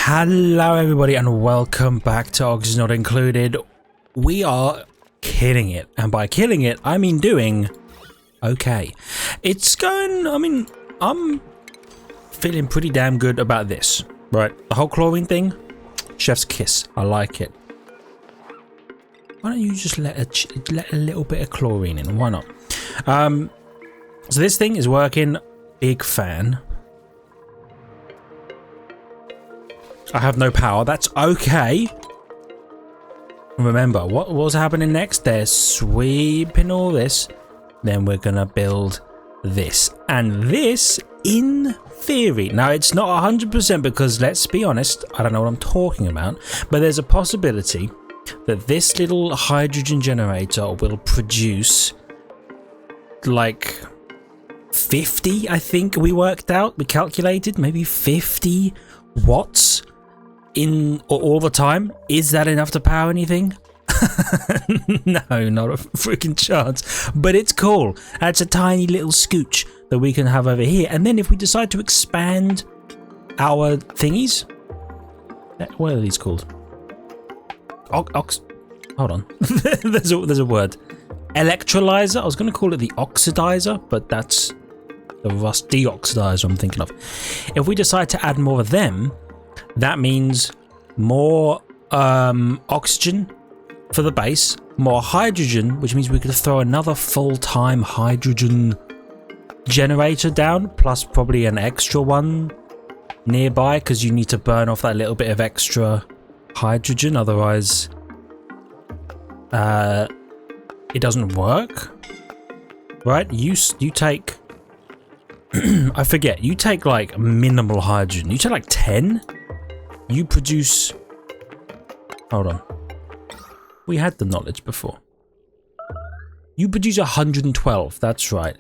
Hello everybody and welcome back to Oxygen Not Included. We are killing it, and by killing it I mean doing okay. It's going, I'm feeling pretty damn good about this, right? The whole chlorine thing, chef's kiss. I like it. Why don't you just let a little bit of chlorine in? Why not? So this thing is working. Big fan. I have no power. That's okay. Remember, what was happening next? They're sweeping all this. Then we're going to build this. And this, in theory, now it's not 100% because, let's be honest, I don't know what I'm talking about. But there's a possibility that this little hydrogen generator will produce like 50, I think we worked out. We calculated maybe 50 watts in all the time. Is that enough to power anything? No, not a freaking chance. But it's cool. That's a tiny little scooch that we can have over here. And then if we decide to expand our thingies, what are these called? Hold on. there's a word. Electrolyzer. I was going to call it the oxidizer, but that's the rust deoxidizer I'm thinking of. If we decide to add more of them, that means more oxygen for the base, more hydrogen, which means we could throw another full-time hydrogen generator down, plus probably an extra one nearby, because you need to burn off that little bit of extra hydrogen, otherwise it doesn't work, right? You take I forget, you take like minimal hydrogen, you take like 10. You produce, hold on, we had the knowledge before. You produce 112, that's right.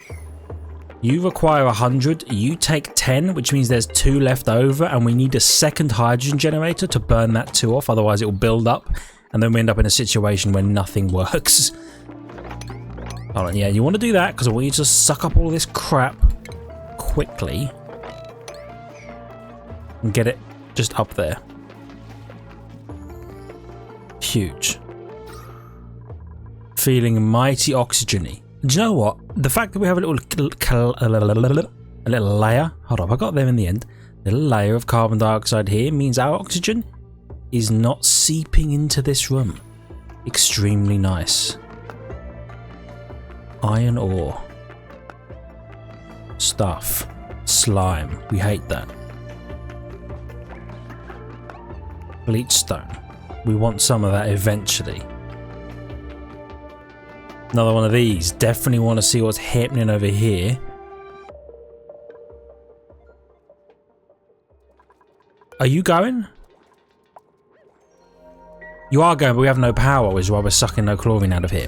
You require 100, you take 10, which means there's 2 left over, and we need a second hydrogen generator to burn that 2 off, otherwise it will build up, and then we end up in a situation where nothing works. Hold on, yeah, you want to do that, because I want you to suck up all this crap quickly, and get it just up there. Huge. Feeling mighty oxygen-y. Do you know what? The fact that we have a little layer, hold up, I got there in the end, a little layer of carbon dioxide here means our oxygen is not seeping into this room. Extremely nice. Iron ore. Stuff. Slime. We hate that. Bleach stone. We want some of that eventually. Another one of these. Definitely want to see what's happening over here. Are you going? You are going, but we have no power, which is why we're sucking no chlorine out of here.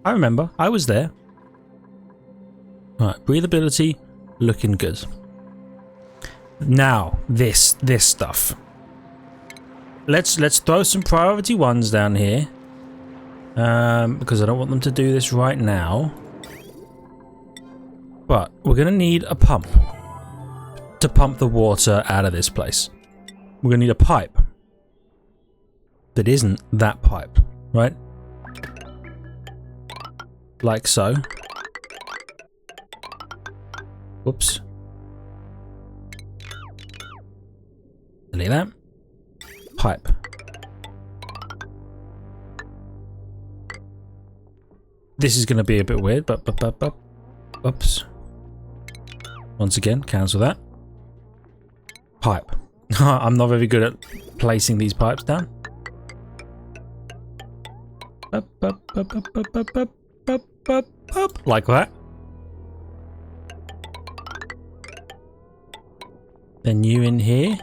I remember. I was there. Right, breathability looking good. Now, this stuff. Let's throw some priority ones down here. Because I don't want them to do this right now. But we're gonna need a pump to pump the water out of this place. We're gonna need a pipe that isn't that pipe, right? Like so. Whoops. Delete that. Pipe. This is going to be a bit weird, but oops. Once again, cancel that. Pipe. I'm not very good at placing these pipes down. Like that. Then you in here.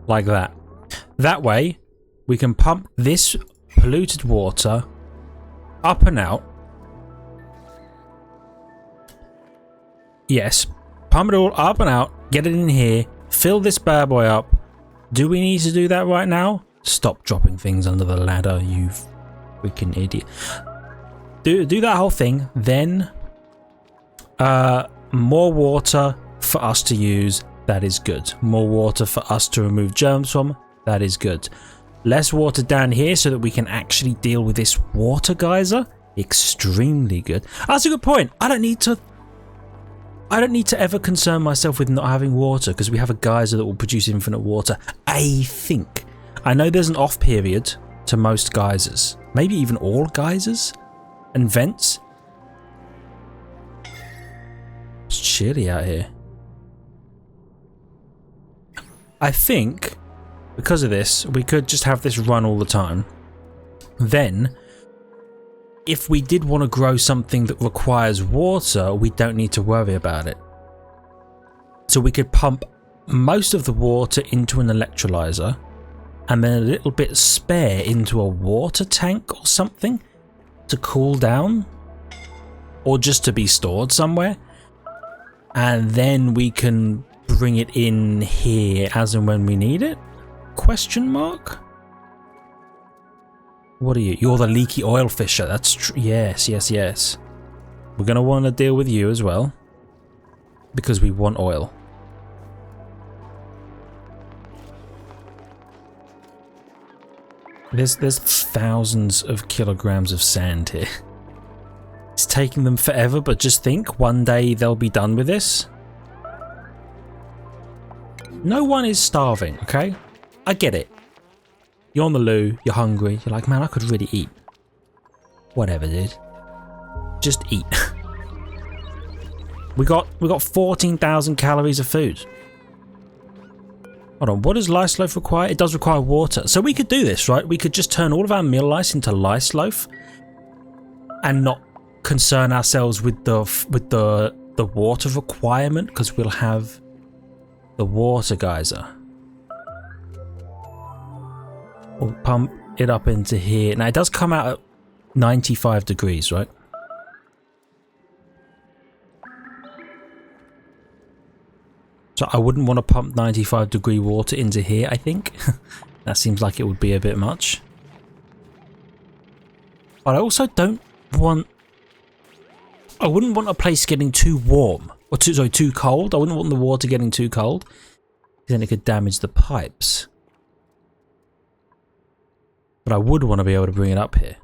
Like that. That way, we can pump this polluted water up and out. Yes. Pump it all up and out. Get it in here. Fill this bad boy up. Do we need to do that right now? Stop dropping things under the ladder, you freaking idiot. Do that whole thing. Then more water for us to use, that is good. More water for us to remove germs from, that is good. Less water down here so that we can actually deal with this water geyser, extremely good. That's a good point. I don't need to ever concern myself with not having water because we have a geyser that will produce infinite water. I think. I know there's an off period to most geysers, maybe even all geysers and vents. It's chilly out here. I think because of this, we could just have this run all the time. Then, if we did want to grow something that requires water, we don't need to worry about it. So we could pump most of the water into an electrolyzer and then a little bit spare into a water tank or something to cool down or just to be stored somewhere. And then we can bring it in here as and when we need it? Question mark? What are you? You're the leaky oil fisher. That's true. Yes, yes, yes. We're going to want to deal with you as well because we want oil. There's thousands of kilograms of sand here. It's taking them forever, but just think, one day they'll be done with this. No one is starving, okay? I get it. You're on the loo, you're hungry, you're like, man, I could really eat. Whatever, dude. Just eat. we got 14,000 calories of food. Hold on, what does lice loaf require? It does require water. So we could do this, right? We could just turn all of our meal lice into lice loaf and not concern ourselves with the water requirement because we'll have the water geyser. We'll pump it up into here. Now it does come out at 95 degrees, right? So I wouldn't want to pump 95 degree water into here, I think. That seems like it would be a bit much. But I also don't want... I wouldn't want a place getting too warm. Or too cold. I wouldn't want the water getting too cold. Then it could damage the pipes. But I would want to be able to bring it up here.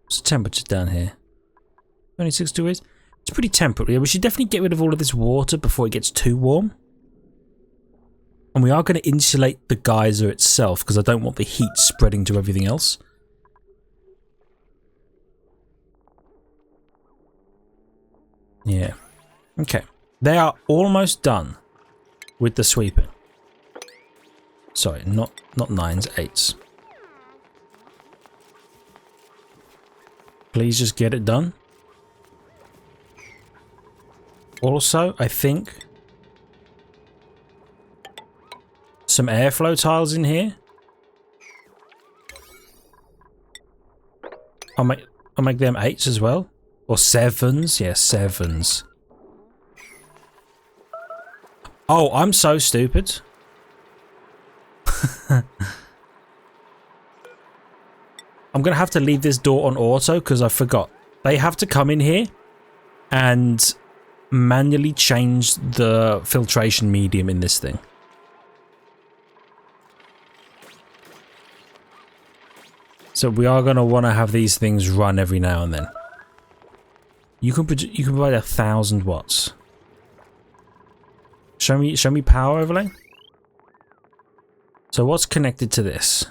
What's the temperature down here? 26 degrees? It's pretty temperate. Yeah, we should definitely get rid of all of this water before it gets too warm. And we are going to insulate the geyser itself because I don't want the heat spreading to everything else. Yeah. Okay. They are almost done with the sweeping. Sorry, not 9s, 8s. Please just get it done. Also, I think some airflow tiles in here. I'll make them 8s as well. Or 7s. Yeah, 7s. Oh, I'm so stupid. I'm going to have to leave this door on auto because I forgot. They have to come in here and manually change the filtration medium in this thing. So we are going to want to have these things run every now and then. You can provide 1,000 watts. Show me power overlay. So what's connected to this?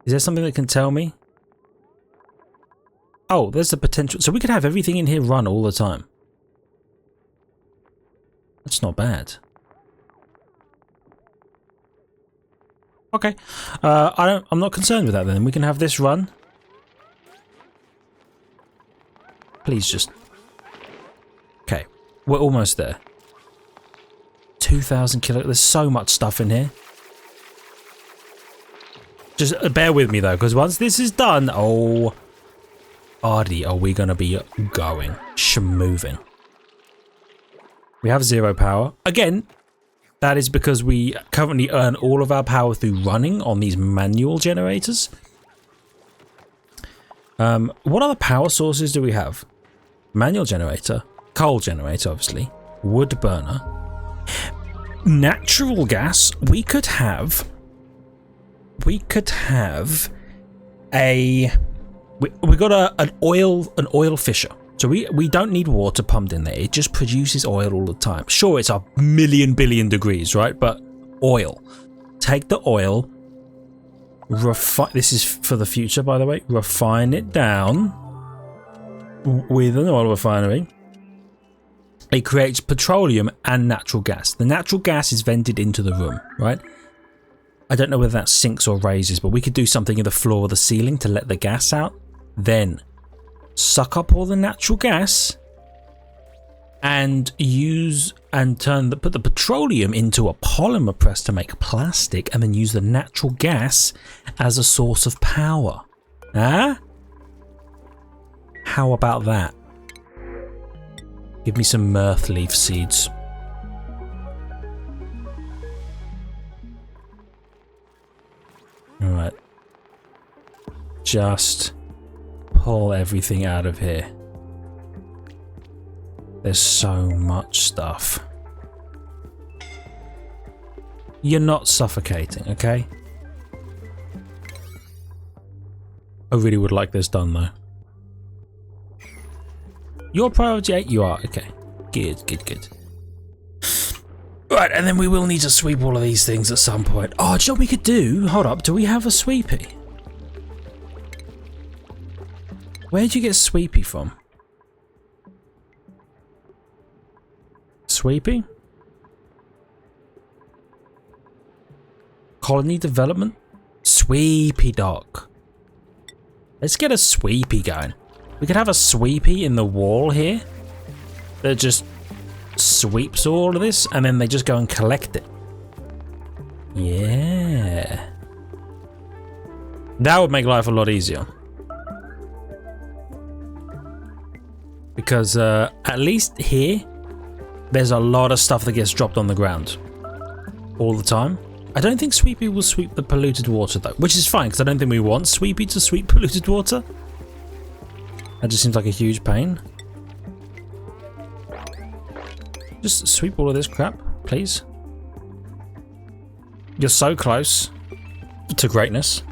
Is there something that can tell me? Oh, there's the potential. So we could have everything in here run all the time. That's not bad. Okay. I'm not concerned with that then. We can have this run. Please just... Okay. We're almost there. 2,000 kilo. There's so much stuff in here. Just bear with me though, because once this is done, oh, buddy, are we gonna be going schmoving? We have 0 power again. That is because we currently earn all of our power through running on these manual generators. What other power sources do we have? Manual generator. Coal generator, obviously. Wood burner. Natural gas. We could have a... We got an oil fisher. So we don't need water pumped in there. It just produces oil all the time. Sure, it's a million billion degrees, right? But oil. Take the oil. This is for the future, by the way. Refine it down with an oil refinery. It creates petroleum and natural gas. The natural gas is vented into the room, right? I don't know whether that sinks or raises, but we could do something in the floor or the ceiling to let the gas out. Then suck up all the natural gas and put the petroleum into a polymer press to make plastic, and then use the natural gas as a source of power. Huh? How about that? Give me some mirth leaf seeds. Alright. Just pull everything out of here. There's so much stuff. You're not suffocating, okay? I really would like this done though. Your priority 8? You are, okay. Good, good, good. Right, and then we will need to sweep all of these things at some point. Oh, do you know what we could do? Hold up, do we have a sweepy? Where'd you get sweepy from? Sweepy? Colony development? Sweepy dock. Let's get a sweepy going. We could have a sweepy in the wall here that just sweeps all of this, and then they just go and collect it. Yeah. That would make life a lot easier. Because at least here, there's a lot of stuff that gets dropped on the ground all the time. I don't think Sweepy will sweep the polluted water though, which is fine because I don't think we want Sweepy to sweep polluted water. That just seems like a huge pain. Just sweep all of this crap, please. You're so close to greatness.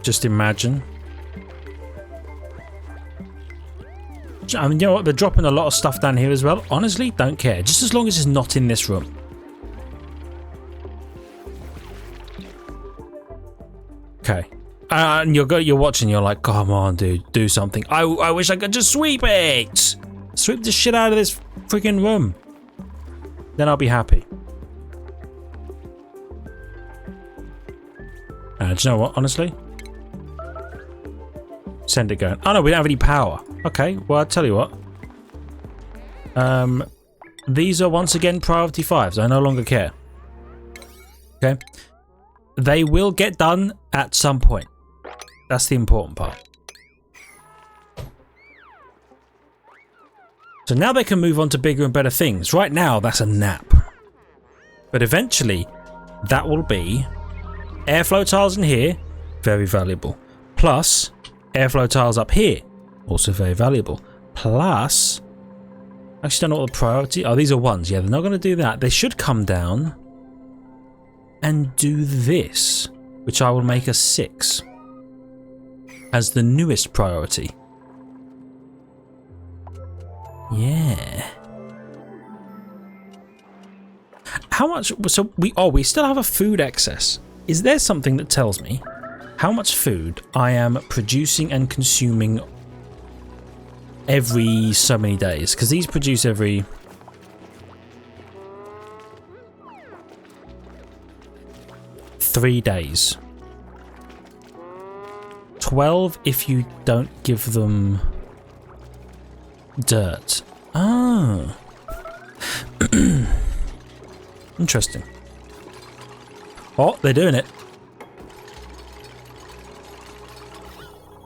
Just imagine. I mean, you know what? They're dropping a lot of stuff down here as well. Honestly, don't care. Just as long as it's not in this room. Okay. And you're watching. You're like, come on, dude, do something. I wish I could just sweep it. Sweep the shit out of this freaking room. Then I'll be happy. Do you know what? Honestly. Send it going. Oh no, we don't have any power. Okay, well I'll tell you what. These are once again priority 5s. I no longer care. Okay. They will get done at some point. That's the important part. So now they can move on to bigger and better things. Right now, that's a nap. But eventually, that will be airflow tiles in here, very valuable. Plus, airflow tiles up here, also very valuable. Plus, I actually don't know what the priority. Oh, these are 1s. Yeah, they're not going to do that. They should come down and do this, which I will make a 6 as the newest priority. Yeah. How much? So we still have a food excess. Is there something that tells me how much food I am producing and consuming every so many days? Because these produce every 3 days. 12 if you don't give them dirt. Oh. Interesting. Oh, they're doing it.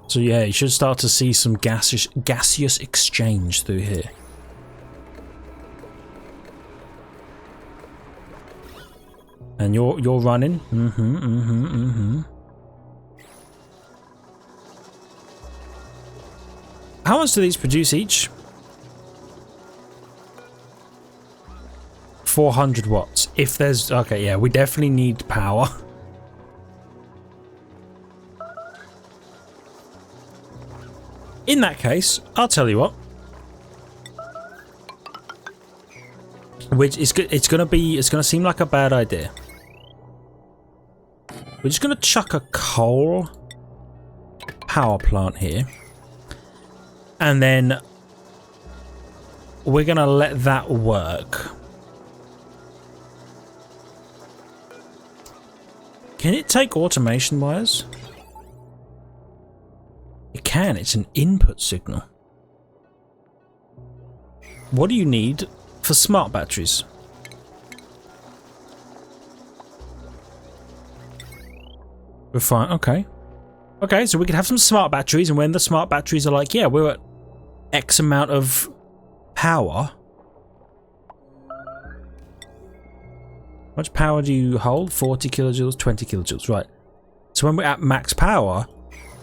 So yeah, you should start to see some gaseous exchange through here. And you're running. how much do these produce each? 400 watts. If there's... Okay, yeah, we definitely need power. In that case, I'll tell you what. Which is good. It's gonna seem like a bad idea. We're just gonna chuck a coal power plant here, and then we're gonna let that work. Can it take automation wires? It can. It's an input signal. What do you need for smart batteries? We're fine. Okay. Okay, so we could have some smart batteries, and when the smart batteries are like, yeah, we're at X amount of power. How much power do you hold? 40 kilojoules, 20 kilojoules, right. So when we're at max power,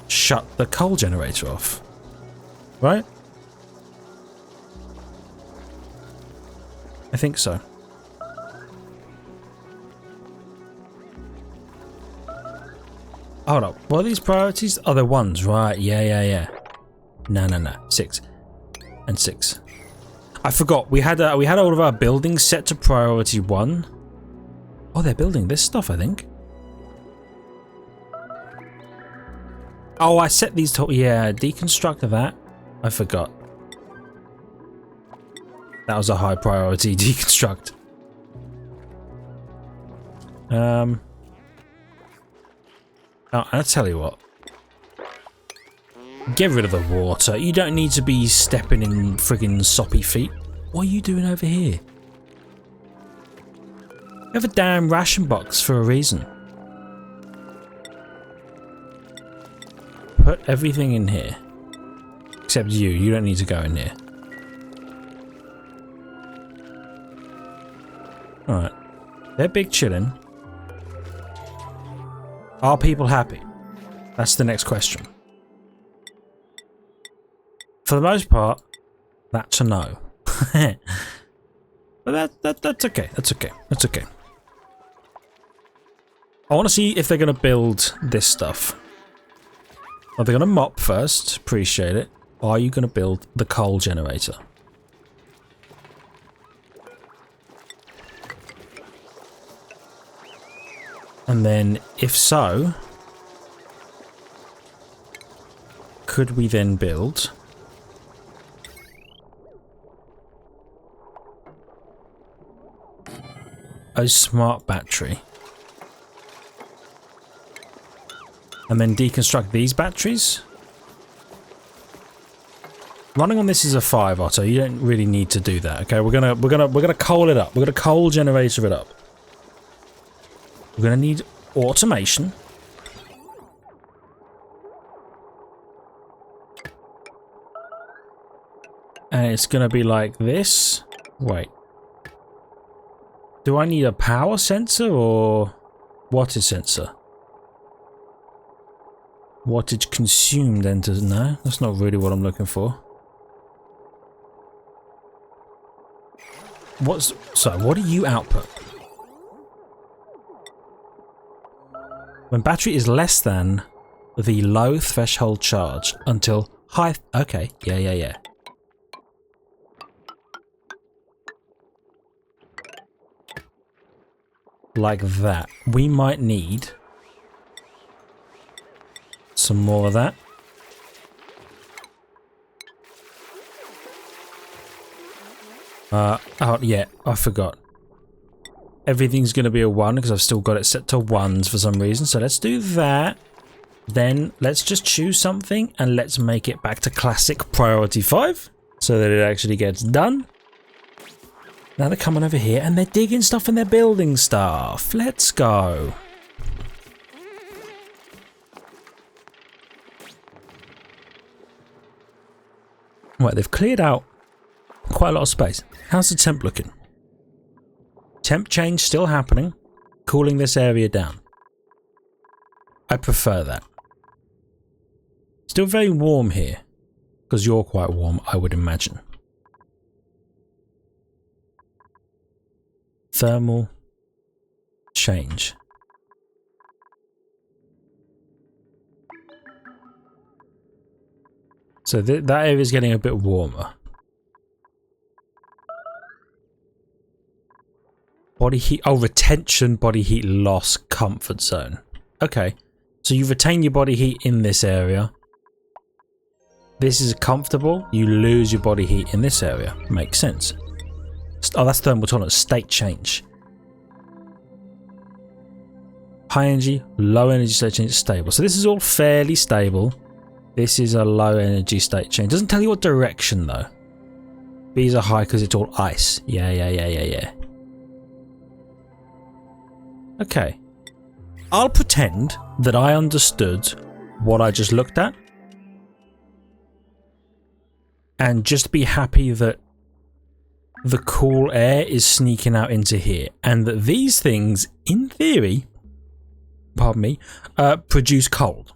shut the coal generator off. Right? I think so. Hold up. What are these priorities? Oh, they're ones. Right. Yeah. No. 6. And 6. I forgot. We had all of our buildings set to priority 1. Oh, they're building this stuff, I think. Oh, I set these to... Yeah, deconstruct that. I forgot. That was a high priority deconstruct. Oh, I'll tell you what. Get rid of the water. You don't need to be stepping in friggin' soppy feet. What are you doing over here? You have a damn ration box for a reason. Put everything in here. Except you. You don't need to go in here. Alright. They're big chillin'. Are people happy? That's the next question. For the most part, that's a no. But that's okay. That's okay. That's okay. I want to see if they're going to build this stuff. Are they going to mop first? Appreciate it. Or are you going to build the coal generator? And then, if so, could we then build a smart battery? And then deconstruct these batteries? Running on this is a 5, Otto. You don't really need to do that. Okay, we're gonna coal it up. We're gonna coal generator it up. We're gonna need automation. And it's gonna be like this. Wait. Do I need a power sensor or wattage sensor? Wattage consumed enters. No, that's not really what I'm looking for. What do you output? When battery is less than the low threshold charge until high... Okay, yeah. Like that. We might need some more of that. Oh yeah, I forgot. Everything's going to be a 1 because I've still got it set to 1s for some reason. So let's do that. Then let's just choose something and let's make it back to classic priority 5 so that it actually gets done. Now they're coming over here and they're digging stuff and they're building stuff. Let's go. Right, they've cleared out quite a lot of space. How's the temp looking? Temp change still happening, cooling this area down. I prefer that. Still very warm here. Because you're quite warm, I would imagine. Thermal change. So that area is getting a bit warmer. Body heat, oh, retention, body heat loss, comfort zone. Okay, so you retain your body heat in this area. This is comfortable, you lose your body heat in this area. Makes sense. Oh, that's thermal tolerance, state change. High energy, low energy state change, stable. So this is all fairly stable. This is a low energy state change. Doesn't tell you what direction though. These are high because it's all ice. Yeah. Okay. I'll pretend that I understood what I just looked at. And just be happy that the cool air is sneaking out into here. And that these things, in theory, pardon me, produce cold.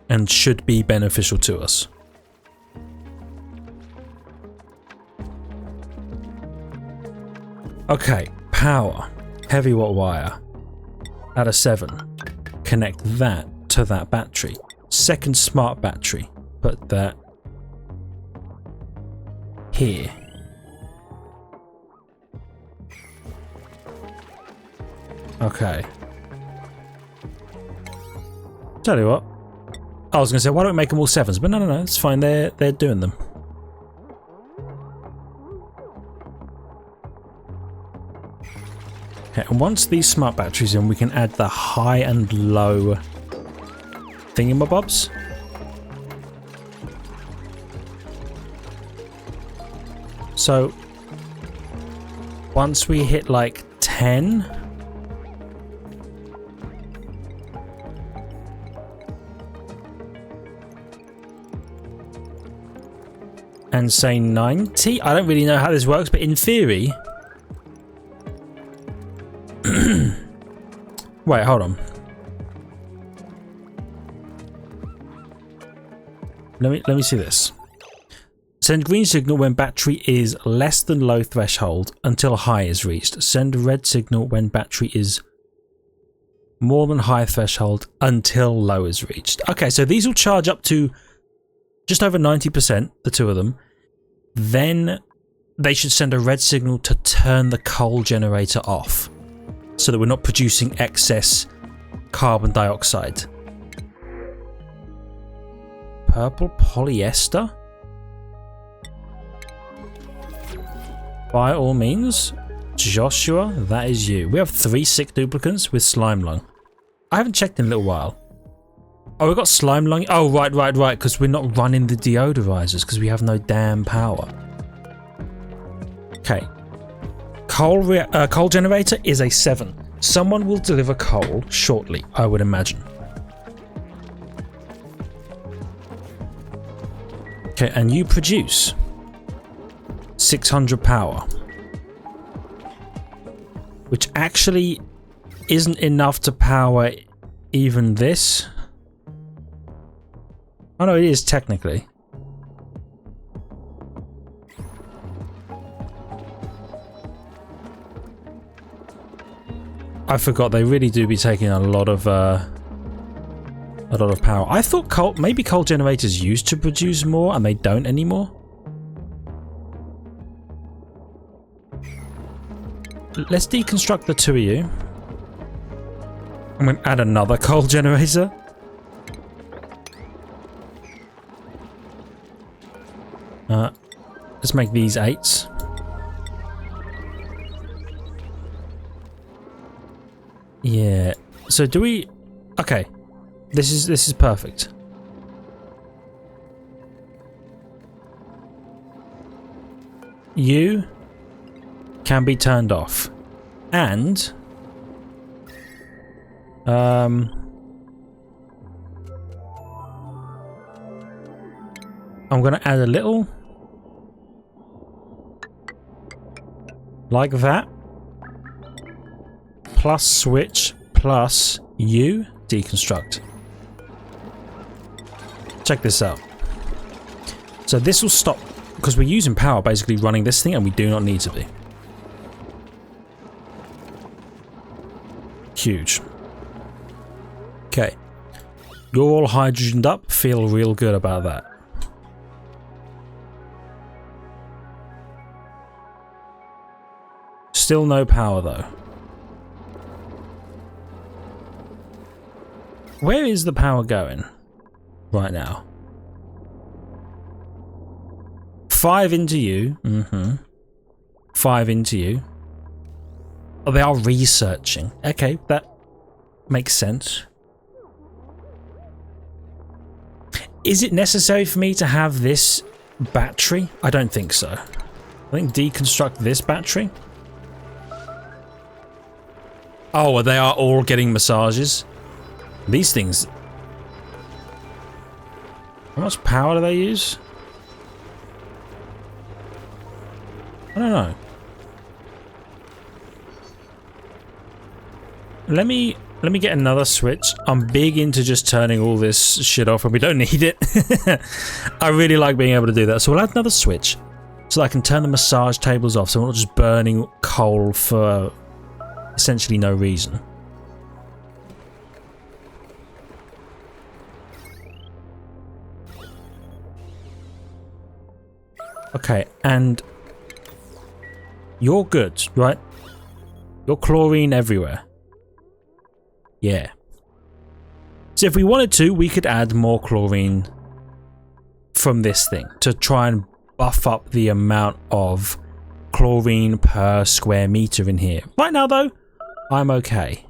And should be beneficial to us. Okay, power. Heavy watt wire. At a 7. Connect that to that battery. Second smart battery. Put that here. Okay. Tell you what. I was going to say, why don't we make them all 7s? But no, it's fine. They're doing them. Okay, and once these smart batteries in, we can add the high and low thingamabobs. So once we hit like 10, and say 90, I don't really know how this works, but in theory, wait, hold on. Let me see this. Send green signal when battery is less than low threshold until high is reached. Send red signal when battery is more than high threshold until low is reached. Okay, so these will charge up to just over 90%, the two of them. Then they should send a red signal to turn the coal generator off so that we're not producing excess carbon dioxide. Purple polyester? By all means, Joshua, that is you. We have 3 sick duplicants with slime lung. I haven't checked in a little while. Oh, we got slime lung. Oh, right, because we're not running the deodorizers because we have no damn power. Okay. Coal generator is a 7. Someone will deliver coal shortly, I would imagine. Okay, and you produce 600 power, which actually isn't enough to power even this. Oh no, it is technically. I forgot they really do be taking a lot of power. I thought maybe coal generators used to produce more and they don't anymore. Let's deconstruct the two of you. I'm going to add another coal generator. Let's make these 8s. Yeah. So do we? Okay. This is perfect. You can be turned off, and I'm gonna add a little like that, plus switch, plus you deconstruct. Check this out. So this will stop, because we're using power basically running this thing and we do not need to be. Huge. Okay. You're all hydrogened up. Feel real good about that. Still no power though. Where is the power going right now? 5 into you. 5 into you. Oh, they are researching. Okay, that makes sense. Is it necessary for me to have this battery? I don't think so. I think deconstruct this battery. Oh, they are all getting massages. These things. How much power do they use? I don't know. Let me get another switch. I'm big into just turning all this shit off when we don't need it. I really like being able to do that. So we'll add another switch so that I can turn the massage tables off so we're not just burning coal for essentially no reason. Okay, and you're good, right? You're chlorine everywhere. Yeah. So if we wanted to, we could add more chlorine from this thing to try and buff up the amount of chlorine per square meter in here. Right now though, I'm okay.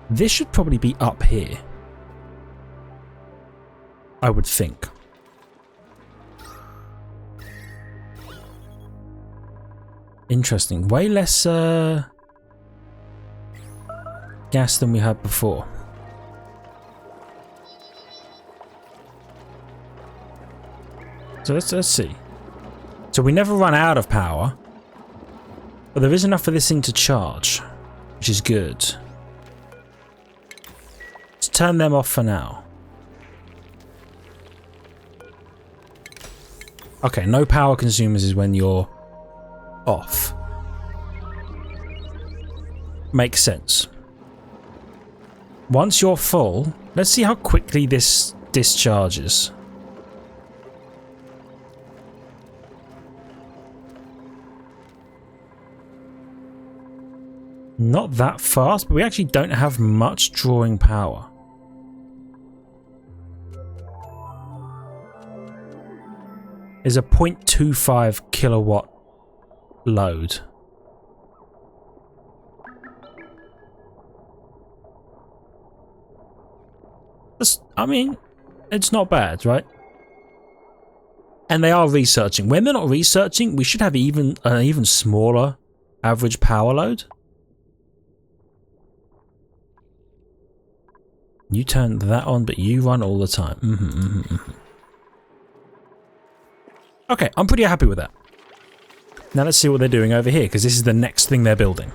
This should probably be up here, I would think. Interesting. Way less gas than we had before. So let's see. So we never run out of power, but there is enough for this thing to charge, which is good. Let's turn them off for now. Okay, no power consumers is when you're off. Makes sense. Once you're full, let's see how quickly this discharges. Not that fast, but we actually don't have much drawing power. Is a 0.25 kilowatt load. I mean, it's not bad, right? And they are researching. When they're not researching, we should have an even smaller average power load. You turn that on, but you run all the time. Okay, I'm pretty happy with that. Now let's see what they're doing over here, because this is the next thing they're building.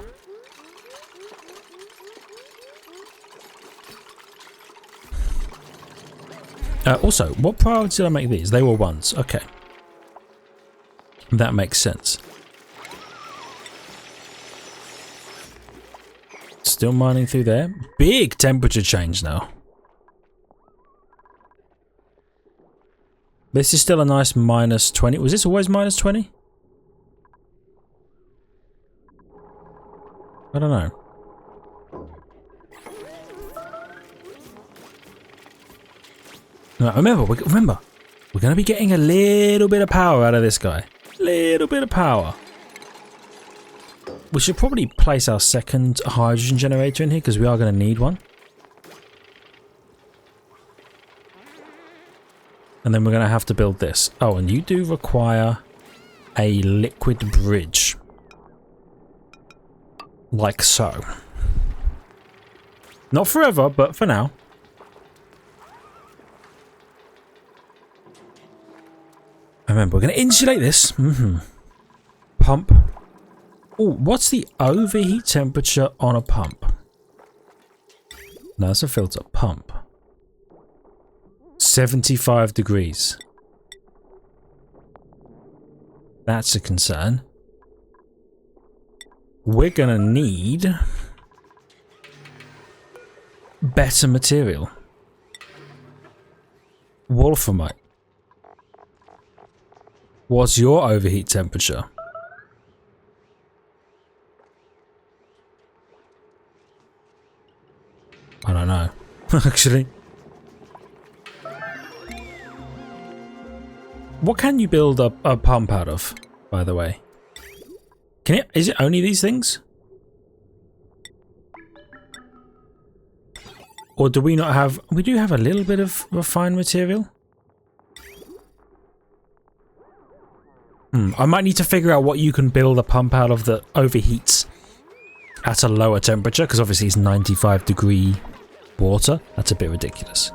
Also, what priority did I make these? They were ones. Okay. That makes sense. Still mining through there. Big temperature change now. This is still a nice -20. Was this always -20? I don't know. No, remember, we're going to be getting a little bit of power out of this guy. Little bit of power. We should probably place our second hydrogen generator in here because we are going to need one. And then we're going to have to build this. Oh, and you do require a liquid bridge. Like so. Not forever, but for now. Remember, we're going to insulate this. Pump. Oh, what's the overheat temperature on a pump? No, that's a filter pump. 75 degrees. That's a concern. We're gonna need better material. Wolframite. What's your overheat temperature? I don't know, actually. What can you build a pump out of, by the way? Can it? Is it only these things? Or do we not have... We do have a little bit of refined material. I might need to figure out what you can build a pump out of that overheats at a lower temperature, because obviously it's 95 degree water. That's a bit ridiculous.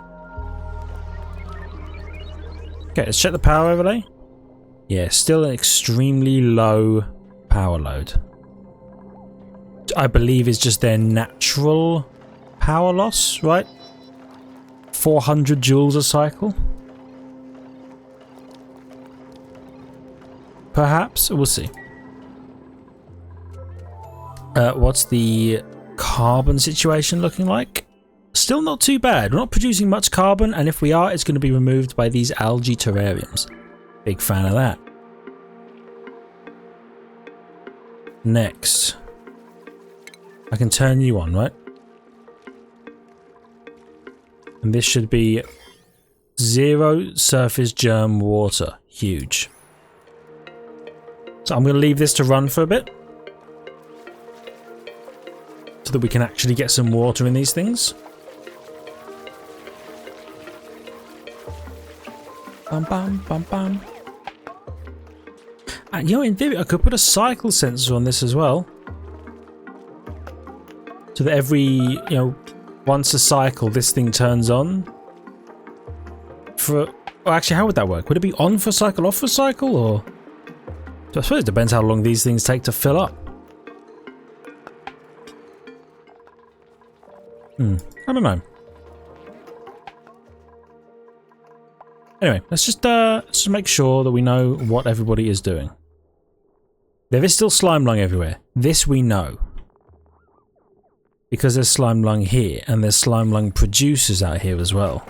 Okay, let's check the power overlay. Yeah, still an extremely low power load. I believe is just their natural power loss, right? 400 joules a cycle. Perhaps, we'll see. What's the carbon situation looking like? Still not too bad. We're not producing much carbon, and if we are, it's going to be removed by these algae terrariums. Big fan of that. Next. I can turn you on, right? And this should be 0 surface germ water. Huge. So I'm going to leave this to run for a bit, so that we can actually get some water in these things. Bum bum bum bum. And you know, in theory, I could put a cycle sensor on this as well, so that every, once a cycle, this thing turns on. Well, actually, how would that work? Would it be on for a cycle, off for a cycle, or? I suppose it depends how long these things take to fill up. I don't know. Anyway, let's just make sure that we know what everybody is doing. There is still slime lung everywhere. This we know. Because there's slime lung here, and there's slime lung producers out here as well.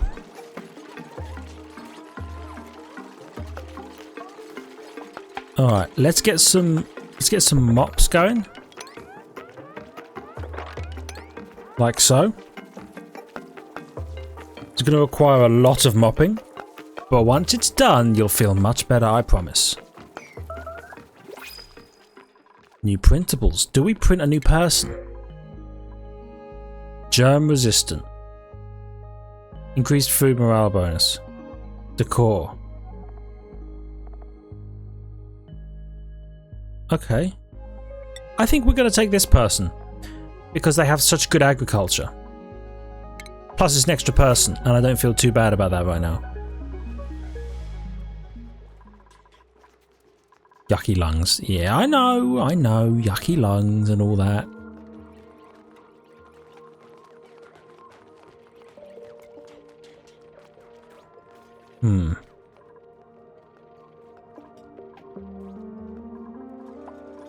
Alright, let's get some mops going. Like so. It's going to require a lot of mopping, but once it's done, you'll feel much better, I promise. New printables. Do we print a new person? Germ resistant. Increased food morale bonus. Decor. Okay. I think we're going to take this person, because they have such good agriculture. Plus it's an extra person, and I don't feel too bad about that right now. Yucky lungs. Yeah, I know. Yucky lungs and all that.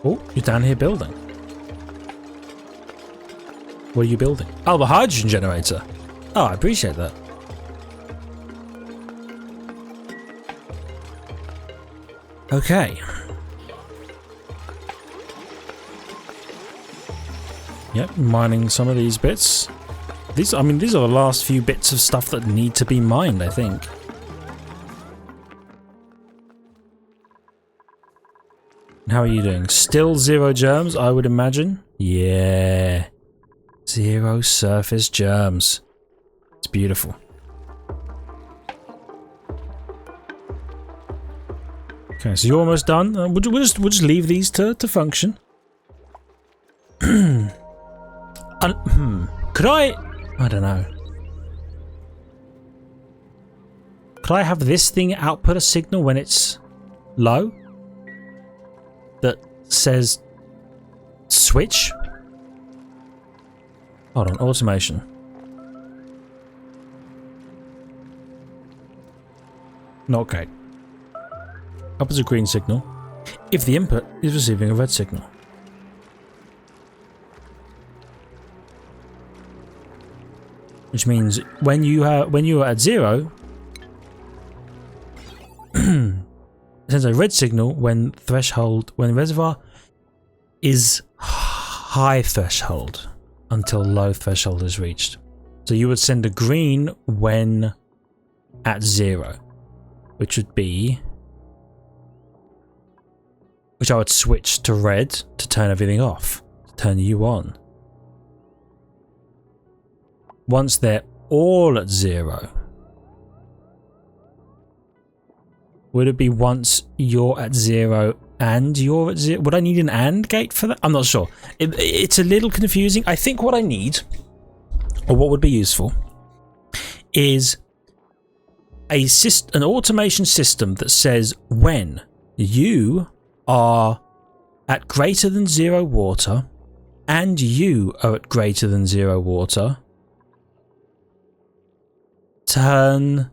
Oh, you're down here building. What are you building? Oh, the hydrogen generator. Oh, I appreciate that. Okay. Yep, mining some of these bits. These are the last few bits of stuff that need to be mined, I think. How are you doing? Still 0 germs, I would imagine. Yeah. 0 surface germs. It's beautiful. Okay, so you're almost done. We'll just leave these to function. Could I don't know. Could I have this thing output a signal when it's low? That says switch? Hold on, automation. not gate. Up is a green signal if the input is receiving a red signal. Which means when you are at 0, it sends a red signal when reservoir is high threshold until low threshold is reached. So you would send a green when at 0, which would be, which I would switch to red to turn everything off, to turn you on. Once they're all at 0, would it be once you're at 0 and you're at 0? Would I need an AND gate for that? I'm not sure. It's a little confusing. I think what I need, or what would be useful, is an automation system that says when you are at greater than 0 water and you are at greater than 0 water, turn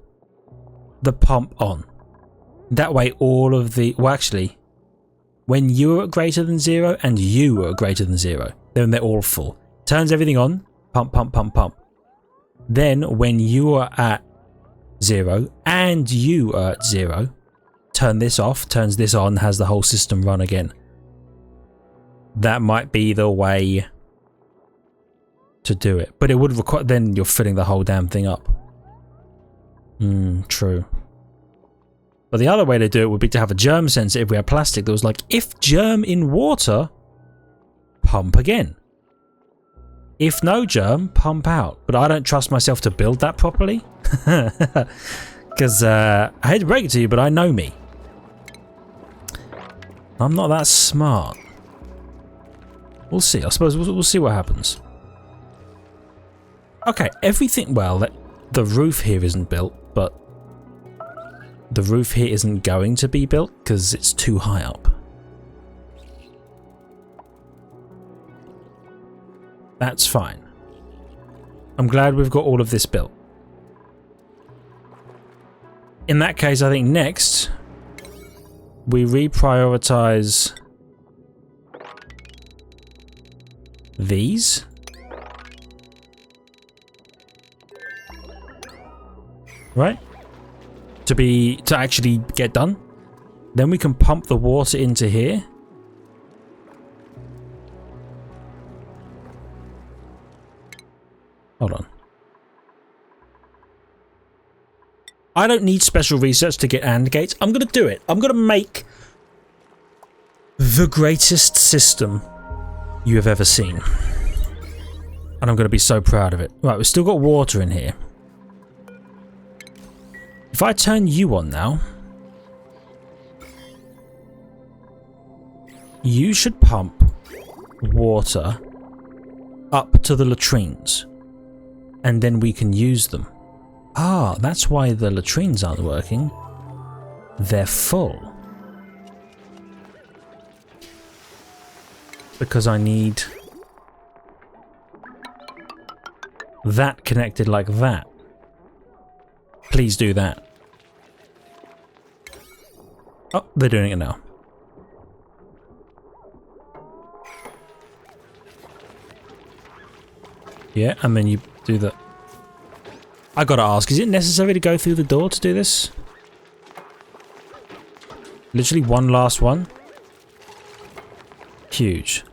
the pump on. That way all of the, well actually, when you're at greater than 0 and you are greater than 0, then they're all full. Turns everything on, pump, pump, pump, pump. Then when you are at 0 and you are at 0, turn this off, turns this on, has the whole system run again. That might be the way to do it. But it would require, then you're filling the whole damn thing up. True. But the other way to do it would be to have a germ sensor if we had plastic that was like, if germ in water, pump again. If no germ, pump out. But I don't trust myself to build that properly. Because I hate to break it to you, but I know me. I'm not that smart. We'll see. I suppose we'll see what happens. Okay, everything, well, the roof here isn't built, but the roof here isn't going to be built because it's too high up. That's fine. I'm glad we've got all of this built. In that case, I think next we reprioritize these. Right? To actually get done. Then we can pump the water into here. Hold on. I don't need special research to get AND gates. I'm going to do it. I'm going to make the greatest system you have ever seen. And I'm going to be so proud of it. Right, we've still got water in here. If I turn you on now, you should pump water up to the latrines. And then we can use them. Ah, that's why the latrines aren't working. They're full. Because I need that connected like that. Please do that. Oh, they're doing it now. Yeah, and then you do the... I gotta ask, is it necessary to go through the door to do this? Literally one last one? Huge.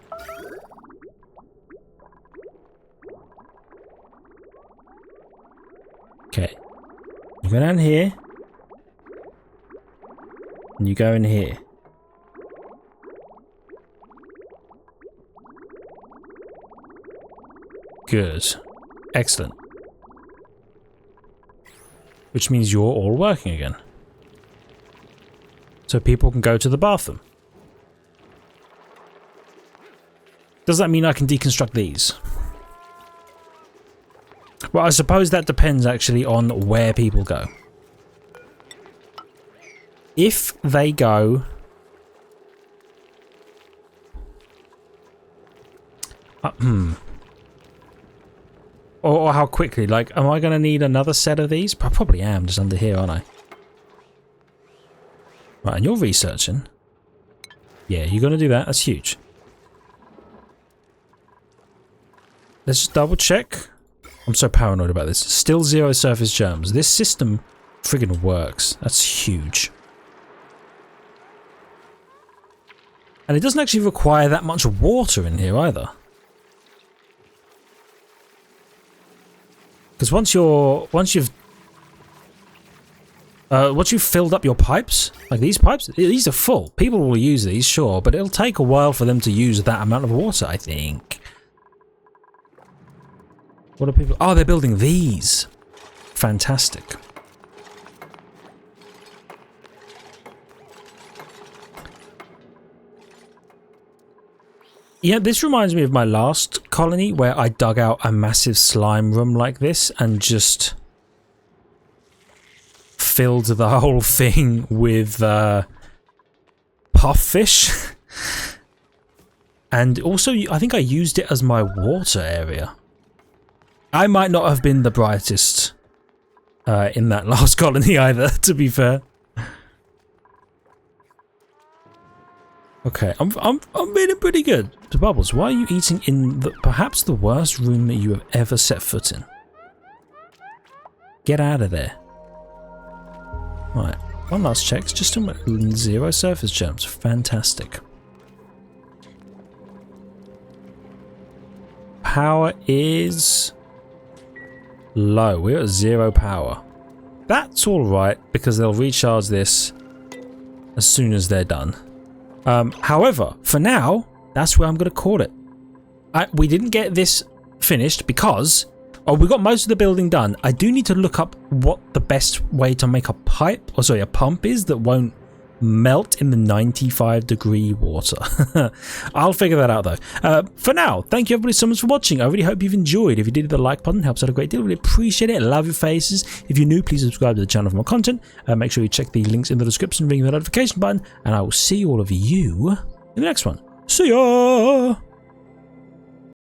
Okay. You go down here. And you go in here. Good. Excellent. Which means you're all working again. So people can go to the bathroom. Does that mean I can deconstruct these? Well, I suppose that depends actually on where people go. If they go... Or how quickly, like, am I going to need another set of these? I probably am, just under here, aren't I? Right, and you're researching. Yeah, you're going to do that. That's huge. Let's just double check. I'm so paranoid about this. Still 0 surface germs. This system friggin' works. That's huge. And it doesn't actually require that much water in here either. Because once you've filled up your pipes, like these pipes, these are full. People will use these, sure, but it'll take a while for them to use that amount of water, I think. What are people? Oh, they're building these. Fantastic. Yeah, this reminds me of my last colony where I dug out a massive slime room like this and just filled the whole thing with puffish. And also, I think I used it as my water area. I might not have been the brightest in that last colony either, to be fair. Okay, I'm feeling pretty good. So Bubbles, why are you eating in perhaps the worst room that you have ever set foot in? Get out of there. Right, one last check. It's just 0 surface germs. Fantastic. Power is low. We're at 0 power. That's alright because they'll recharge this as soon as they're done. However, for now, that's where I'm going to call it. We didn't get this finished because we got most of the building done. I do need to look up what the best way to make a pump is that won't melt in the 95-degree water. I'll figure that out though. For now, thank you everybody so much for watching. I really hope you've enjoyed. If you did, the like button helps out a great deal. Really appreciate it. Love your faces. If you're new, please subscribe to the channel for more content. Make sure you check the links in the description, ring the notification button, and I will see all of you in the next one. See ya!